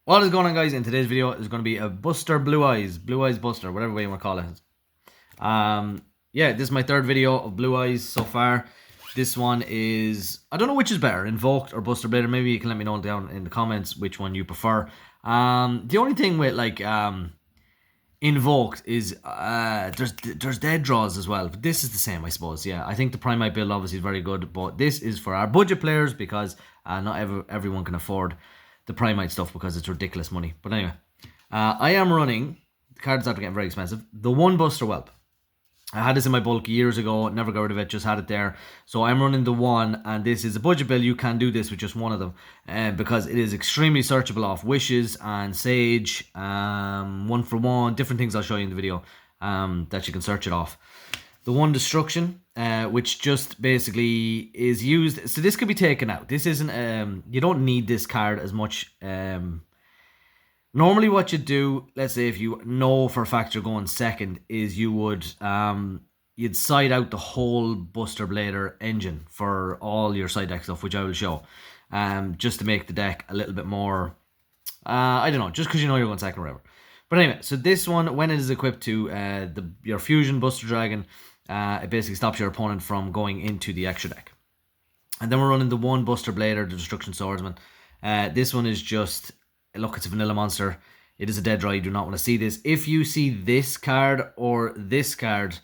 What is going on, guys? In today's video is going to be a Buster Blue Eyes Buster, whatever way you want to call it. Yeah, this is my third video of Blue Eyes so far. This one is, I don't know which is better, Invoked or Buster Blader. Maybe you can let me know down in the comments which one you prefer. The only thing with like Invoked is there's dead draws as well, but this is the same, I suppose. Yeah, I think the Primite build obviously is very good, but this is for our budget players because not everyone can afford the Primite stuff because it's ridiculous money. But anyway, I am running, the cards are getting very expensive, the one Buster Whelp. I had this in my bulk years ago, never got rid of it, just had it there. So I'm running the one, and this is a budget build. You can do this with just one of them because it is extremely searchable off Wishes and Sage, 1-for-1, different things I'll show you in the video that you can search it off. The one Destruction, which just basically is used, so this could be taken out. This isn't, you don't need this card as much. Normally what you do, let's say if you know for a fact you're going second, is you would, you'd side out the whole Buster Blader engine for all your side deck stuff, which I will show, just to make the deck a little bit more, I don't know, just because you know you're going second or whatever. But anyway, so this one, when it is equipped to your Fusion Buster Dragon, it basically stops your opponent from going into the extra deck. And then we're running the one Buster Blader, the Destruction Swordsman. This one is just, look, it's a vanilla monster. It is a dead draw. You do not want to see this. If you see this card or this card,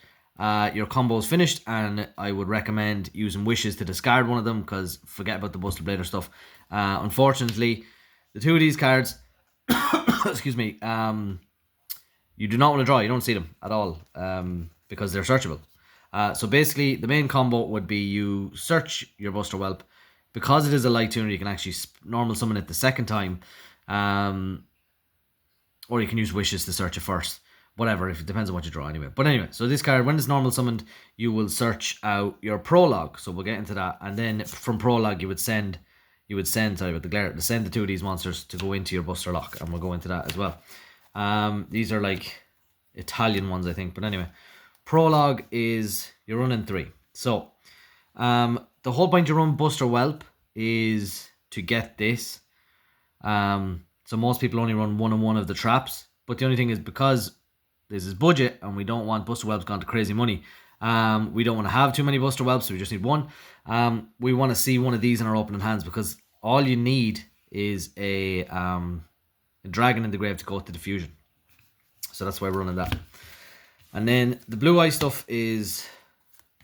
your combo is finished, and I would recommend using Wishes to discard one of them because forget about the Buster Blader stuff. Unfortunately, the two of these cards, excuse me, you do not want to draw. You don't see them at all because they're searchable. So basically, the main combo would be you search your Buster Whelp. Because it is a light tuner, you can actually normal summon it the second time. Or you can use Wishes to search it first. Whatever, if it depends on what you draw anyway. But anyway, so this card, when it's normal summoned, you will search out your Prologue. So we'll get into that. And then from Prologue, you would send, sorry about the glare, to send the two of these monsters to go into your Buster Lock. And we'll go into that as well. These are like Italian ones, I think. But anyway, Prologue is, you're running 3. So, the whole point you run Buster Whelp is to get this. So most people only run 1 on 1 of the traps. But the only thing is, because this is budget and we don't want Buster Whelps gone to crazy money, we don't want to have too many Buster Whelps, so we just need one. We want to see one of these in our opening hands because all you need is a dragon in the grave to go to the fusion. So that's why we're running that. And then the Blue Eye stuff is,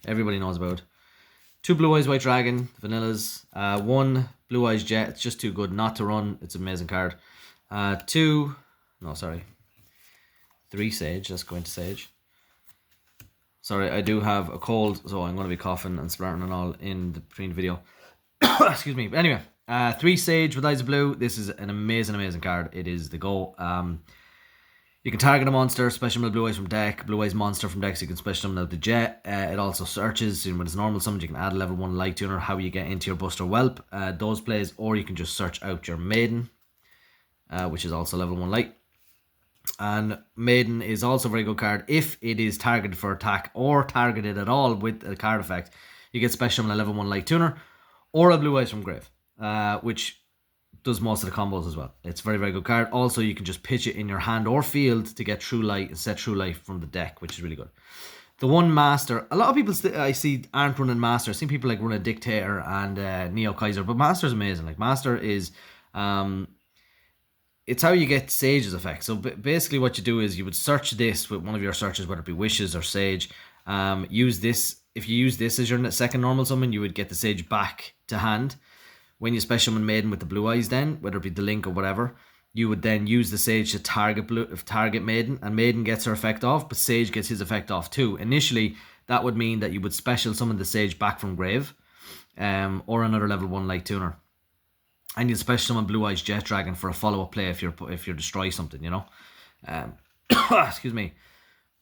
everybody knows about. 2 Blue Eyes White Dragon, vanillas. 1 Blue Eyes Jet. It's just too good not to run. It's an amazing card. 3 Sage. Let's go into Sage. Sorry, I do have a cold, so I'm going to be coughing and spluttering and all in between the video. Excuse me. But anyway, 3 Sage with Eyes of Blue. This is an amazing card. It is the go. You can target a monster, special with Blue Eyes from deck, Blue Eyes monster from deck, so you can special summon out the Jet. It also searches, when it's normal summon, you can add a level 1 light tuner, how you get into your Buster Whelp, those plays, or you can just search out your Maiden, which is also level 1 light. And Maiden is also a very good card if it is targeted for attack or targeted at all with a card effect. You get special summon a level 1 light tuner, or a Blue Eyes from grave, which does most of the combos as well. It's a very good card. Also, you can just pitch it in your hand or field to get True Light and set True Light from the deck, which is really good. The one Master, a lot of people I see aren't running Master. I've seen people like run a Dictator and Neo Kaiser, but Master is amazing. Like Master is, it's how you get Sage's effect. So basically what you do is you would search this with one of your searches, whether it be Wishes or Sage. Use this, if you use this as your second normal summon, you would get the Sage back to hand. When you special summon Maiden with the Blue Eyes, then whether it be the Link or whatever, you would then use the Sage to target Maiden, and Maiden gets her effect off, but Sage gets his effect off too. Initially, that would mean that you would special summon the Sage back from grave, or another level 1 light tuner, and you special summon Blue Eyes Jet Dragon for a follow up play if you destroy something, you know. Excuse me.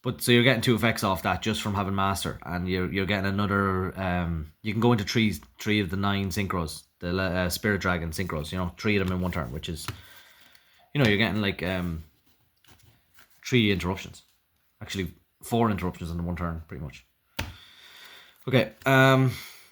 But so you're getting 2 effects off that just from having Master, and you're getting another. You can go into 3 of the 9 synchros. The Spirit Dragon synchros, 3 of them in one turn, which is, you're getting like 3 interruptions. Actually, 4 interruptions in one turn, pretty much. Okay,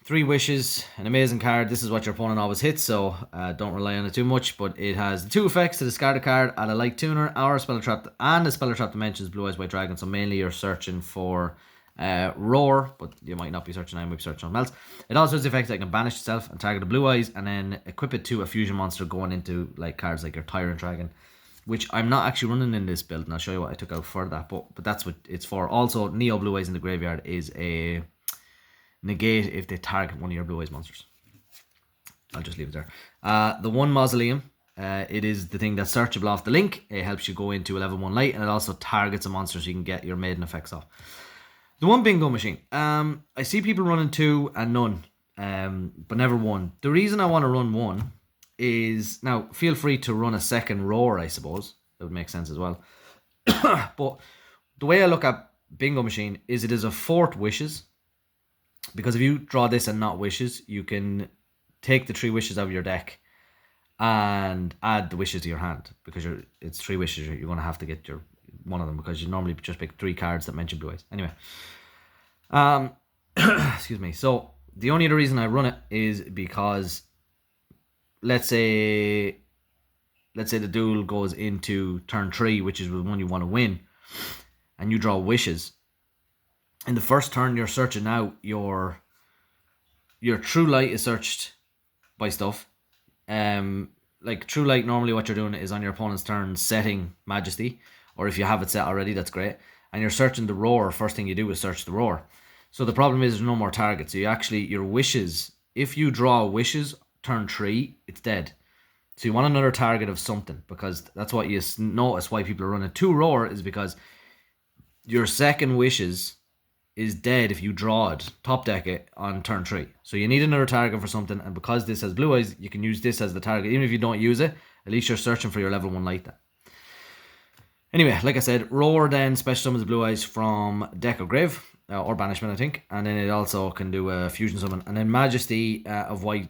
3 wishes, an amazing card. This is what your opponent always hits, so don't rely on it too much. But it has the 2 effects to discard a card, add a light tuner, or a spell trap, and a spell trap dimensions Blue Eyes White Dragon. So mainly you're searching for Roar, but you might not be searching, I might be searching on else. It also has the effect that it can banish itself and target the Blue Eyes, and then equip it to a fusion monster going into like cards like your Tyrant Dragon, which I'm not actually running in this build, and I'll show you what I took out for that, but that's what it's for. Also, Neo Blue Eyes in the graveyard is a negate if they target one of your Blue Eyes monsters. I'll just leave it there. The 1 Mausoleum, it is the thing that's searchable off the link. It helps you go into a level 1 light, and it also targets a monster so you can get your maiden effects off. The 1 Bingo Machine. I see people running 2 and none, but never 1. The reason I want to run 1 is, now feel free to run a second Roar, I suppose. That would make sense as well. But the way I look at Bingo Machine is it is a 4th wishes. Because if you draw this and not wishes, you can take the 3 wishes out of your deck and add the wishes to your hand. Because it's 3 wishes, you're going to have to get your one of them, because you normally just pick 3 cards that mention Blue Eyes. Anyway, excuse me. So the only other reason I run it is because let's say the duel goes into turn 3, which is the one you want to win, and you draw wishes. In the first turn, you're searching out your True Light is searched by stuff. Like True Light, normally what you're doing is on your opponent's turn setting Majesty, or if you have it set already, that's great. And you're searching the Roar. First thing you do is search the Roar. So the problem is there's no more targets. So your wishes, if you draw wishes turn 3, it's dead. So you want another target of something, because that's what you notice why people are running 2 Roar is because your second wishes is dead if you draw it, top deck it on turn 3. So you need another target for something, and because this has Blue Eyes, you can use this as the target. Even if you don't use it, at least you're searching for your level 1 light then. Anyway, like I said, Roar then special summons Blue Eyes from deck or grave, or banishment I think, and then it also can do a fusion summon. And then Majesty of White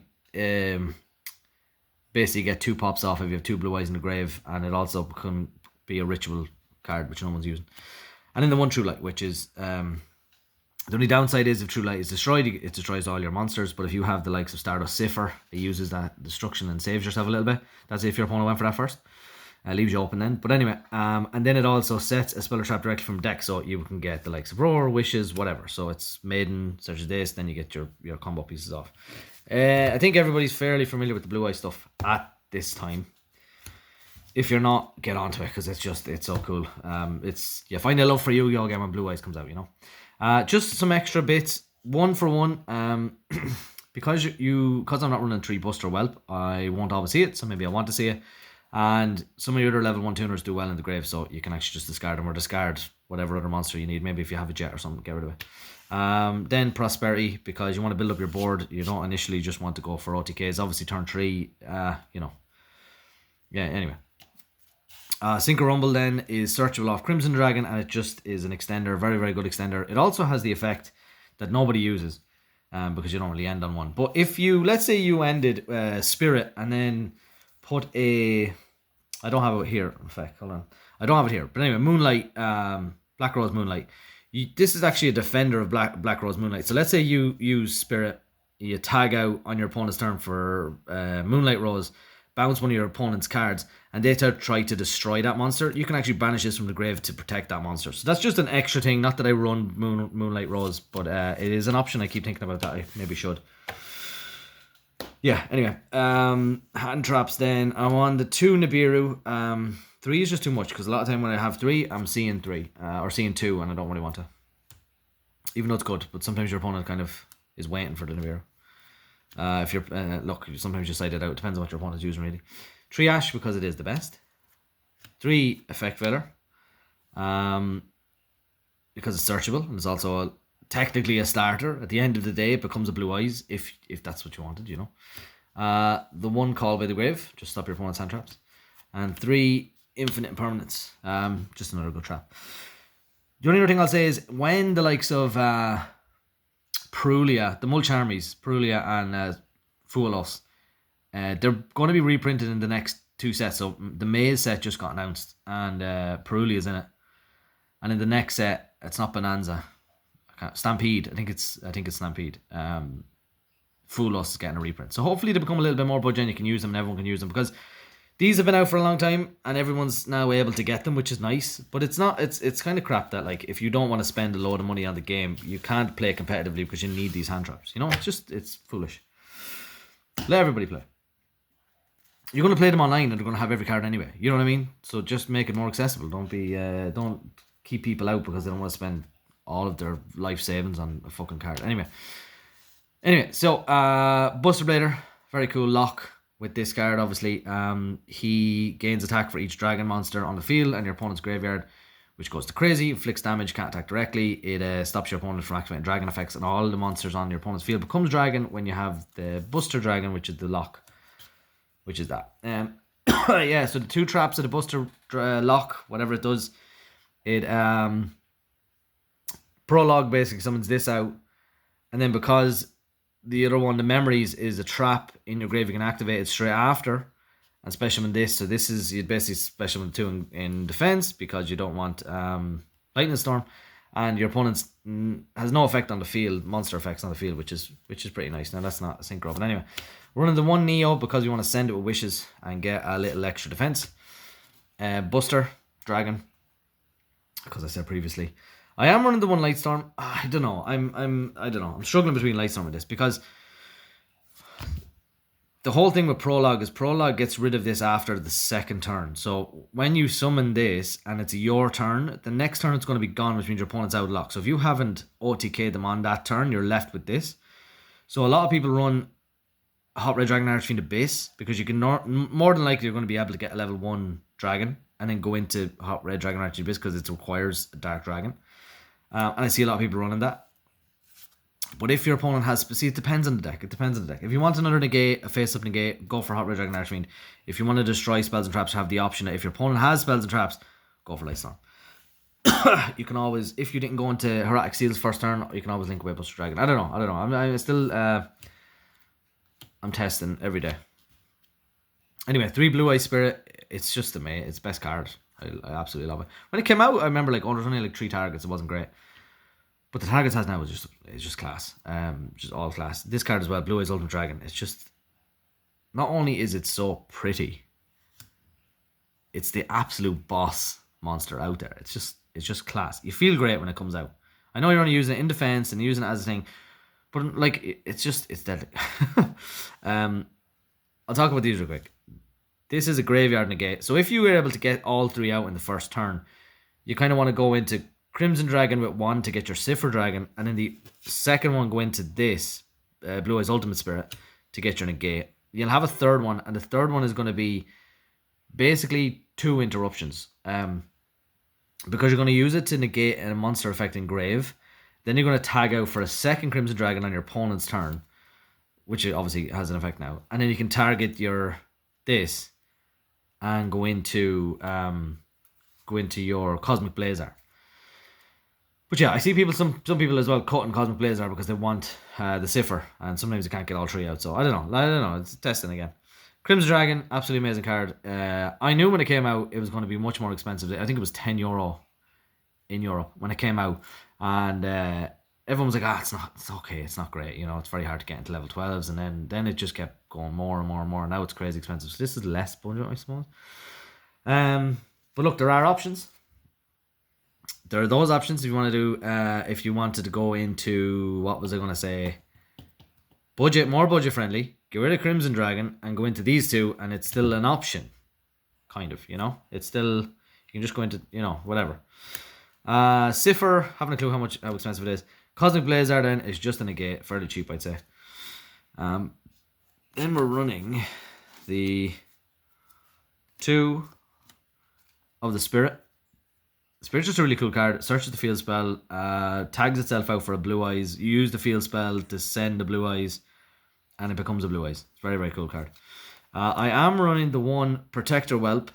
basically get 2 pops off if you have 2 Blue Eyes in the grave, and it also can be a ritual card which no one's using. And then the 1 True Light, which is the only downside is if True Light is destroyed, it destroys all your monsters. But if you have the likes of Stardust Cipher, it uses that destruction and saves yourself a little bit. That's if your opponent went for that first. Leaves you open then. But anyway, and then it also sets a spell or trap directly from deck, so you can get the likes of Roar, Wishes, whatever. So it's Maiden, such as this, then you get your combo pieces off. I think everybody's fairly familiar with the Blue Eye stuff at this time. If you're not, get onto it, because it's so cool. You find a love for Yu-Gi-Oh again when Blue Eyes comes out, you know. Just some extra bits. 1 for 1. Because I'm not running 3 Buster Whelp, I won't always see it, so maybe I want to see it. And some of the other level 1 tuners do well in the grave, so you can actually just discard them or discard whatever other monster you need. Maybe if you have a jet or something, get rid of it. Then Prosperity, because you want to build up your board. You don't initially just want to go for OTKs. Obviously turn 3, you know. Yeah, anyway. Synchro Rumble then is searchable off Crimson Dragon, and it just is an extender, very, very good extender. It also has the effect that nobody uses, because you don't really end on one. But if let's say you ended Spirit and then put I don't have it here, in fact, hold on. I don't have it here. But anyway, Moonlight, Black Rose Moonlight. This is actually a defender of Black Rose Moonlight. So let's say you use Spirit, you tag out on your opponent's turn for Moonlight Rose, bounce one of your opponent's cards, and they try to destroy that monster. You can actually banish this from the grave to protect that monster. So that's just an extra thing. Not that I run Moonlight Rose, but it is an option. I keep thinking about that. I maybe should. Yeah, anyway. Hand traps then. I'm on the 2 Nibiru. 3 is just too much, because a lot of time when I have 3, I'm seeing 3. Or seeing 2, and I don't really want to. Even though it's good, but sometimes your opponent kind of is waiting for the Nibiru. If you're look, sometimes you side it out. Depends on what your opponent's using, really. 3 Ash, because it is the best. 3 Effect Veilor, because it's searchable, and it's also technically a starter. At the end of the day, it becomes a Blue Eyes if that's what you wanted, you know. The 1 Call by the Grave, just stop your opponent's hand traps, and 3 Infinite Impermanence, just another good trap. The only other thing I'll say is when the likes of Perulia, the Mulch Armies, Perulia and Fuelos, they're going to be reprinted in the next 2 sets. So the Maze set just got announced, and Perulia is in it. And in the next set, it's not Bonanza, Stampede. I think it's Stampede. fool us getting a reprint. So hopefully they become a little bit more budget and you can use them and everyone can use them, because these have been out for a long time and everyone's now able to get them, which is nice. But it's not. It's kind of crap that, like, if you don't want to spend a load of money on the game, you can't play competitively because you need these hand traps. You know, it's foolish. Let everybody play. You're going to play them online and they're going to have every card anyway. You know what I mean? So just make it more accessible. Don't keep people out because they don't want to spend all of their life savings on a fucking card. Anyway, so Buster Blader, very cool lock with this card. Obviously, he gains attack for each dragon monster on the field and your opponent's graveyard, which goes to crazy, inflicts damage, can't attack directly. It stops your opponent from activating dragon effects, and all the monsters on your opponent's field becomes dragon when you have the Buster Dragon, which is the lock, which is that. Yeah, so the 2 traps of the Buster lock, whatever it does, it prologue basically summons this out, and then because the other one, the memories, is a trap in your grave, you can activate it straight after and special summon this. So this is, you'd basically special summon 2 in defense because you don't want Lightning Storm, and your opponent has no effect on the field, monster effects on the field, which is pretty nice. Now that's not a synchro, but anyway, we're running the 1 Neo because we want to send it with wishes and get a little extra defense. Buster Dragon, because I said previously. I am running the 1 Lightstorm. I don't know. I don't know. I'm struggling between Lightstorm and this because the whole thing with Prologue is Prologue gets rid of this after the 2nd turn. So when you summon this and it's your turn, the next turn it's going to be gone, which means your opponent's out of luck. So if you haven't OTK'd them on that turn, you're left with this. So a lot of people run Hot Red Dragon Archfiend to base because you can more than likely you're going to be able to get a level 1 dragon and then go into Hot Red Dragon Archfiend base because it requires a Dark Dragon. And I see a lot of people running that. But if your opponent has... See, it depends on the deck. If you want another negate, a face-up negate, go for Hot Red Dragon Archfiend. If you want to destroy spells and traps, have the option. If your opponent has spells and traps, go for Lightstorm. You can always... If you didn't go into Heroic Seals first turn, you can always link away Buster Dragon. I don't know. I'm still... I'm testing every day. Anyway, 3 Blue Eye Spirit. It's just amazing. It's best card. I absolutely love it. When it came out, I remember like, there's only like 3 targets. It wasn't great. But the targets it has now is just class. Just all class. This card as well, Blue Eyes Ultimate Dragon. It's just, not only is it so pretty, it's the absolute boss monster out there. It's just class. You feel great when it comes out. I know you're only using it in defense and using it as a thing, but like it's deadly. I'll talk about these real quick. This is a graveyard negate. So if you were able to get all 3 out in the first turn, you kind of want to go into Crimson Dragon with 1 to get your Cipher Dragon, and then the second one go into this Blue Eyes Ultimate Spirit to get your negate. You'll have a third one, and the third one is going to be basically 2 interruptions. Because you're going to use it to negate a monster effect in grave. Then you're going to tag out for a second Crimson Dragon on your opponent's turn, which obviously has an effect now. And then you can target your this and go into your Cosmic Blazer. But yeah, I see people, some people as well cutting Cosmic Blazer because they want the Cipher, and sometimes you can't get all 3 out. So I don't know. It's testing again. Crimson Dragon, absolutely amazing card. I knew when it came out it was going to be much more expensive. I think it was €10 in Europe when it came out, and everyone was like, it's okay, it's not great. You know, it's very hard to get into level 12s, and then it just kept going more and more and more. Now it's crazy expensive. So this is less budget, I suppose. But look, there are options. There are those options if you want to do, if you wanted to go into, what was I going to say? More budget friendly. Get rid of Crimson Dragon and go into these 2, and it's still an option. Kind of, you know? It's still, you can just go into, you know, whatever. Cipher, haven't a clue how expensive it is. Cosmic Blazer then is just a negate, fairly cheap, I'd say. Then we're running the 2 of the Spirit. Spirit's just a really cool card. Searches the field spell, tags itself out for a Blue Eyes. You use the field spell to send the Blue Eyes, and it becomes a Blue Eyes. It's a very, very cool card. I am running the 1 Protector Whelp.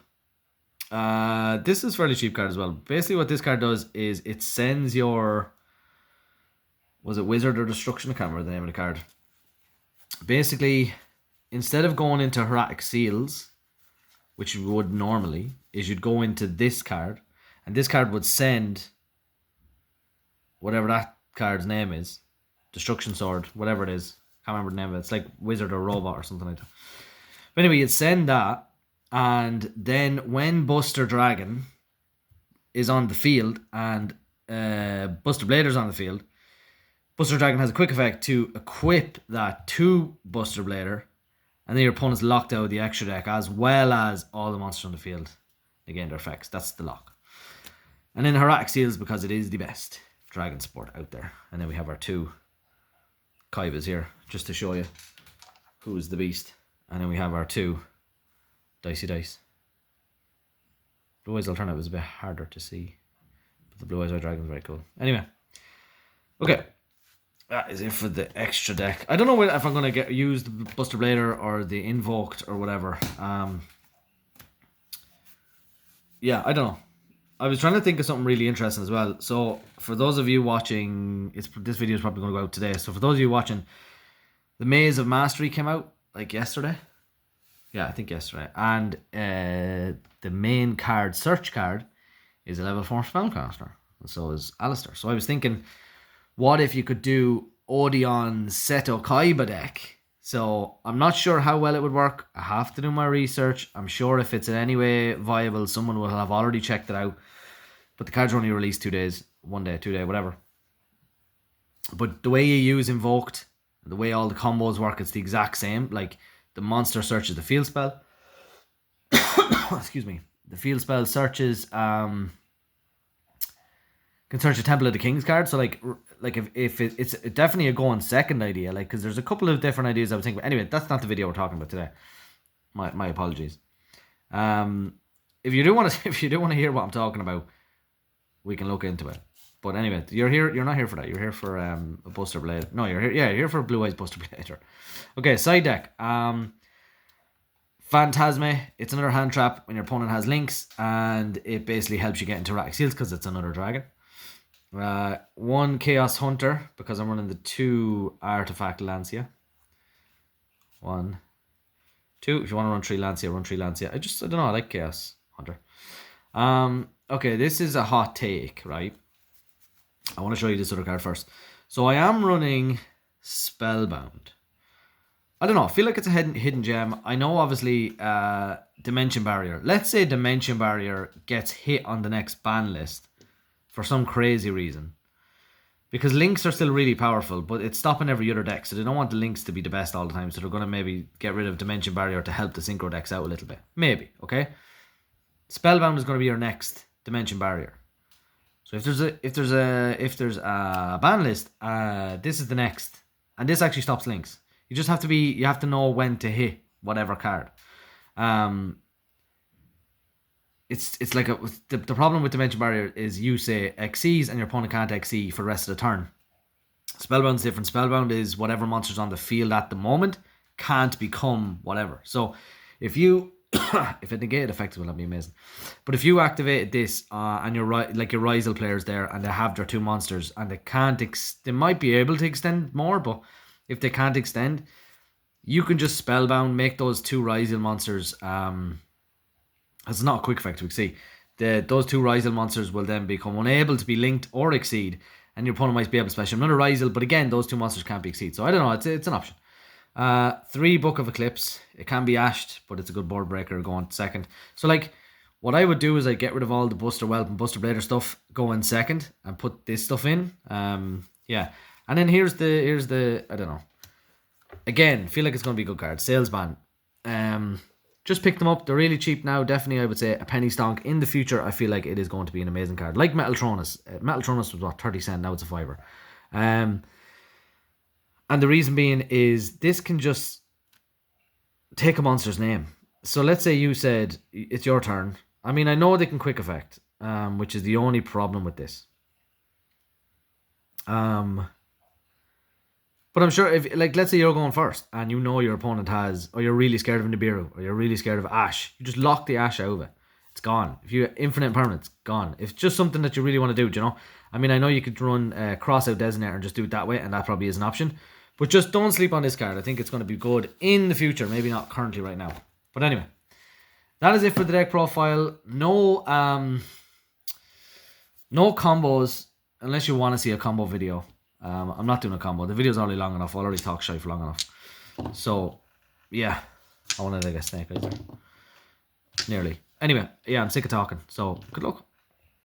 This is a fairly cheap card as well. Basically what this card does is it sends your... Was it Wizard or Destruction? I can't remember the name of the card. Basically, instead of going into Heroic Seals, which you would normally, is you'd go into this card, and this card would send whatever that card's name is, Destruction Sword, whatever it is. Can't remember the name of it. It's like Wizard or Robot or something like that. But anyway, you'd send that, and then when Buster Dragon is on the field and Buster Blader's on the field, Buster Dragon has a quick effect to equip that to Buster Blader, and then your opponent's locked out of the extra deck as well as all the monsters on the field. They gain their effects. That's the lock. And then Heroic Seals, because it is the best dragon sport out there. And then we have our 2 kaibas here, just to show you who is the beast. And then we have our 2 Dicey Dice. Blue Eyes Alternative is a bit harder to see, but the Blue Eyes White Dragon is very cool. Anyway, okay, that is it for the extra deck. I don't know if I'm going to use the Buster Blader or the Invoked or whatever. Yeah, I don't know. I was trying to think of something really interesting as well. So for those of you watching, this video is probably going to go out today. So for those of you watching, the Maze of Mastery came out like yesterday. Yeah, I think yesterday. And the main card, search card, is a level 4 spellcaster. And so is Alistair. So I was thinking, what if you could do Odeon Seto Kaiba deck? So I'm not sure how well it would work. I have to do my research. I'm sure if it's in any way viable, someone will have already checked it out. But the cards are only released 2 days, 1 day, 2 day, whatever. But the way you use Invoked, the way all the combos work, it's the exact same. Like the monster searches the field spell. Excuse me. The field spell searches can search a Temple of the King's card. So like if it's definitely a going second idea, like, because there's a couple of different ideas I was thinking about. Anyway, that's not the video we're talking about today. My apologies. If you do want to hear what I'm talking about, we can look into it. But anyway, you're not here for that. You're here for a Buster Blade. No, you're here for Blue Eyes Buster Blader. Okay, side deck. Phantasme. It's another hand trap when your opponent has links, and it basically helps you get into Heroic Seals because it's another dragon. 1 Chaos Hunter, because I'm running the 2 Artifact Lancia. 1, 2. If you want to run 3 Lancia, run 3 Lancia. I don't know, I like Chaos Hunter. Okay, this is a hot take, right? I want to show you this other card first. So I am running Spellbound. I don't know, I feel like it's a hidden gem. I know, obviously, Dimension Barrier. Let's say Dimension Barrier gets hit on the next ban list for some crazy reason. Because links are still really powerful, but it's stopping every other deck, so they don't want the links to be the best all the time, so they're going to maybe get rid of Dimension Barrier to help the Synchro decks out a little bit. Maybe, okay? Spellbound is going to be your next Dimension Barrier. So if there's a ban list, this is the next, and this actually stops links. You just have to know when to hit whatever card. It's like the problem with Dimension Barrier is you say XCs and your opponent can't XC for the rest of the turn. Spellbound's different. Spellbound is whatever monster's on the field at the moment can't become whatever. So if you if it negated effectively, that'd be amazing. But if you activated this and your Rizal players there and they have their 2 monsters and they can't they might be able to extend more, but if they can't extend, you can just Spellbound, make those 2 Rizal monsters. It's not a quick effect, we see. Those 2 Rizal monsters will then become unable to be linked or exceed, and your opponent might be able to special another Rizal, but again, those 2 monsters can't be exceed. So I don't know, it's an option. 3 Book of Eclipse. It can be ashed, but it's a good board breaker going second. So like, what I would do is I'd get rid of all the Buster Whelp and Buster Blader stuff, go in second, and put this stuff in. Yeah. And then here's the I don't know. Again, feel like it's going to be a good card. Salesman. Just pick them up. They're really cheap now. Definitely, I would say a penny stonk. In the future, I feel like it is going to be an amazing card. Like Metaltronus. Metaltronus was what, 30 cents. Now it's a fiver. And the reason being is this can just take a monster's name. So let's say you said it's your turn. I mean, I know they can quick effect, which is the only problem with this. But I'm sure if, like, let's say you're going first and you know your opponent has, or you're really scared of Nibiru, or you're really scared of Ash, you just lock the Ash out of it. It's gone. If you infinite permanent, it's gone. If it's just something that you really want to do, you know? I mean, I know you could run Cross Out Designator and just do it that way, and that probably is an option. But just don't sleep on this card. I think it's going to be good in the future. Maybe not currently right now. But anyway, that is it for the deck profile. No combos, unless you want to see a combo video. I'm not doing a combo. The video's already long enough. I already talked shy for long enough. So, yeah. I wanted to get snake eyes there. Nearly. Anyway, yeah, I'm sick of talking. So, good luck.